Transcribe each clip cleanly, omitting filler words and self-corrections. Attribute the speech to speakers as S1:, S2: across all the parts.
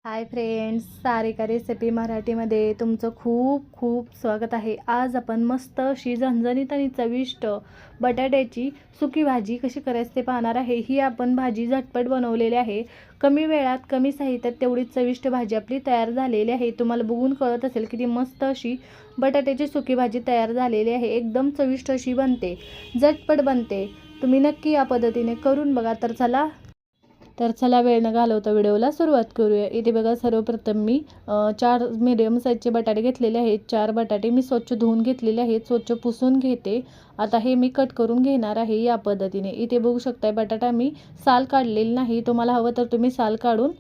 S1: Hi friends, Sarika recipe मराठीमध्ये तुमचं खूप खूप स्वागत आहे। आज आपण मस्त अशी झणझणीत आणि चविष्ट बटाट्याची सुकी भाजी कशी करायची ते पाहणार आहे। ही आपण भाजी झटपट बनवलेली आहे। कमी वेळात कमी साहित्यात तेवढीच चविष्ट भाजी आपली तयार झालेली आहे। तुम्हाला बघून कळत असेल किती मस्त अशी बटाट्याची सुकी भाजी तयार झालेली आहे। एकदम चविष्ट अशी बनते, झटपट बनते। तुम्ही नक्की या पद्धतीने करून बघा। तर चला वेळ न घालवता व्हिडिओला सुरुवात करूया। इथे बघा, सर्वप्रथम मी 4 मीडियम साईजचे बटाटे घेतलेले आहेत। 4 बटाटे मी स्वच्छ धुवून घेतलेले आहेत, स्वच्छ पुसून घेते। आता हे मी कट करून घेणार आहे या पद्धतीने। इथे बघू शकता बटाटा मी साल काढलेली नाही, तुम्हाला हवं तर तुम्ही साल काढून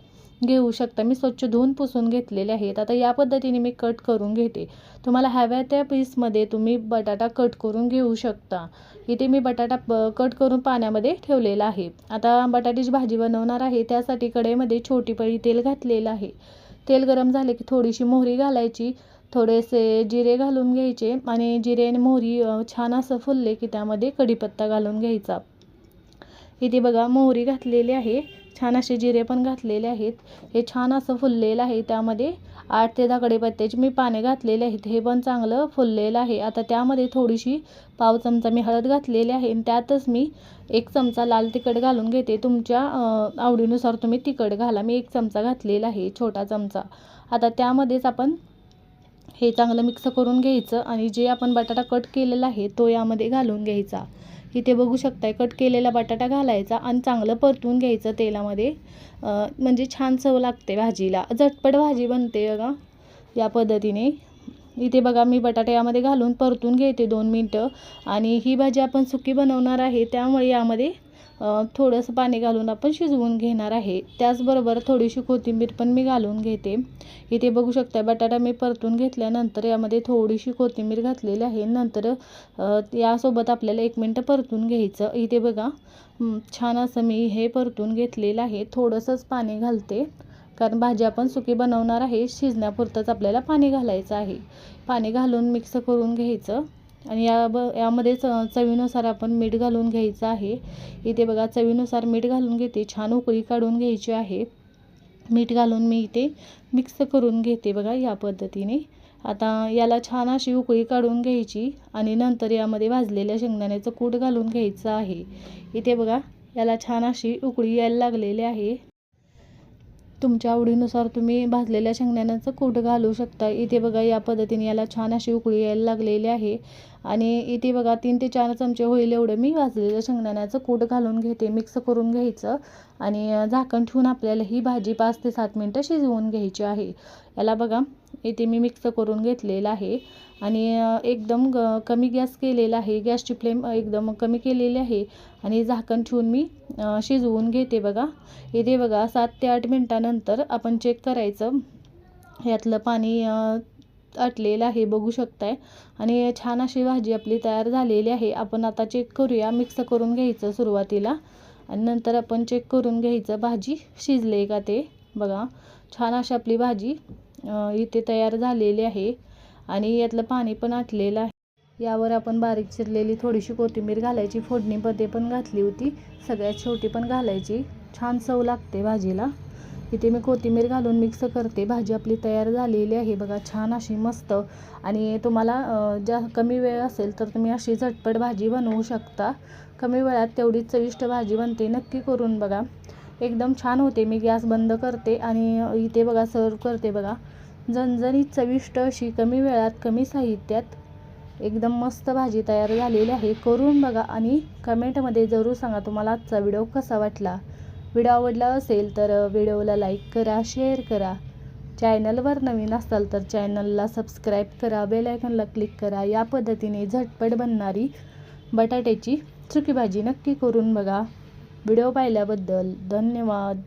S1: घेऊ शकता। मी स्वच्छ धुवून पुसून घेतलेले आहेत। आता या पद्धतीने मी कट करून घेते। तुम्हाला हव्या त्या पीसमध्ये तुम्ही बटाटा कट करून घेऊ शकता। इथे मी बटाटा कट करून पाण्यामध्ये ठेवलेला आहे। आता बटाट्याची भाजी बनवणार आहे, त्यासाठी कढईमध्ये छोटी पळी तेल घातलेलं आहे। तेल गरम झाले की थोडीशी मोहरी घालायची, थोडेसे जिरे घालून घ्यायचे आणि जिरे आणि मोहरी छान असं फुलले की त्यामध्ये कढीपत्ता घालून घ्यायचा। इथे बघा, मोहरी घातलेली आहे, छान असे जिरे पण घातलेले आहेत। हे छान असं फुललेलं आहे। त्यामध्ये 8 ते 10 कढीपत्त्याचे मी पाने घातलेले आहेत, हे पण चांगलं फुललेलं आहे। आता त्यामध्ये थोडीशी पाव चमचा मी हळद घातलेली आहे आणि त्यातच मी 1 चमचा लाल तिखट घालून घेते। तुमच्या आवडीनुसार तुम्ही तिखट घाला। मी 1 चमचा घातलेला आहे, छोटा चमचा। आता त्यामध्येच आपण हे चांगलं मिक्स करून घ्यायचं आणि जे आपण बटाटा कट केलेला आहे तो यामध्ये घालून घ्यायचा। इथे बघू शकताय, कट केलेला बटाटा घालायचा आणि चांगलं परतून घ्यायचं तेलामध्ये, म्हणजे छान चव लागते भाजीला, झटपट भाजी बनते बघा या पद्धतीने। इथे बघा, मी बटाटा यामध्ये घालून परतून घेते 2 मिनटं। आणि ही भाजी आपण सुकी बनवणार आहे, त्यामुळे यामध्ये थोडंसं पाणी घालून आपण शिजवून घेणार आहे। त्याचबरोबर थोडीशी कोथिंबीर पण मी घालून घेते। इथे बघू शकता, बटाटा मी परतून घेतल्यानंतर यामध्ये थोडीशी कोथिंबीर घातलेली आहे। नंतर यासोबत आपल्याला 1 मिनटं परतून घ्यायचं। इथे बघा, छान असं मी हे परतून घेतलेलं आहे। थोडंसंच पाणी घालते, कारण भाजी आपण सुकी बनवणार आहे, शिजण्यापुरतंच आपल्याला पाणी घालायचं आहे। पाणी घालून मिक्स करून घ्यायचं आणि यामध्ये चवीनुसार आपण मीठ घालून घ्यायचं आहे। इथे बघा, चवीनुसार मीठ घालून घेते, छान उकळी काढून घ्यायची आहे। मीठ घालून मी इथे मिक्स करून घेते बघा या पद्धतीने। आता याला छान अशी उकळी काढून घ्यायची आणि नंतर यामध्ये भाजलेल्या शेंगदाण्याचं कूट घालून घ्यायचं आहे। इथे बघा, याला छान अशी उकळी यायला लागलेली आहे। तुमच्या आवडीनुसार तुम्ही भाजलेल्या शेंगदाण्याचं कूट घालू शकता। इथे बघा, या पद्धतीने याला छान अशी उकळी यायला लागलेली आहे आणि इथे बघा 3 ते 4 चमचे होईल एवढं मी भाजलेल्या शेंगदाण्याचं कूट घालून घेते, मिक्स करून घ्यायचं आणि झाकण ठेवून आपल्याला ही भाजी 5 ते 7 मिनटं शिजवून घ्यायची आहे। याला बघा, इथे मी मिक्स करून घेतलेलं आहे आणि एकदम कमी गॅस केलेला आहे, गॅसची फ्लेम एकदम कमी केलेली आहे आणि झाकण ठेवून मी शिजवून घेते बघा। इथे बघा, 7 ते 8 मिनटानंतर आपण चेक करायचं, यातलं पाणी आटलेलं आहे बघू शकताय आणि छान अशी भाजी आपली तयार झालेली आहे। आपण आता चेक करूया, मिक्स करून घ्यायचं सुरुवातीला आणि नंतर आपण चेक करून घ्यायचं भाजी शिजले का ते। बघा, छान अशी आपली भाजी इथे तयार झालेली आहे आणि यातलं पाणी पण आटलेलं आहे। यावर आपण बारीक चिरलेली थोडीशी कोथिंबीर घालायची, फोडणीमध्ये पण घातली होती, सगळ्यात शेवटी पण घालायची, छान चव लागते भाजीला। इथे मी कोथिंबीर घालून मिक्स करते। भाजी आपली तयार झालेली आहे बघा, छान अशी मस्त। आणि तुम्हाला कमी वेळ असेल तर तुम्ही अशी झटपट भाजी बनवू शकता। कमी वेळात तेवढीच चविष्ट भाजी बनते, नक्की करून बघा, एकदम छान होते। मी गॅस बंद करते आणि इथे बघा सर्व करते बघा, झणझणीत चविष्ट अशी कमी वेळात कमी साहित्यात एकदम मस्त भाजी तयार झालेली आहे। करून बघा आणि कमेंटमध्ये जरूर सांगा तुम्हाला आजचा व्हिडिओ कसा वाटला। व्हिडिओ आवडला असेल तर व्हिडिओला लाईक करा, शेअर करा। चॅनलवर नवीन असाल तर चॅनलला सबस्क्राईब करा, बेल आयकॉनला क्लिक करा। या पद्धतीने झटपट बनणारी बटाट्याची सुकी भाजी नक्की करून बघा। व्हिडिओ पाहिल्याबद्दल धन्यवाद।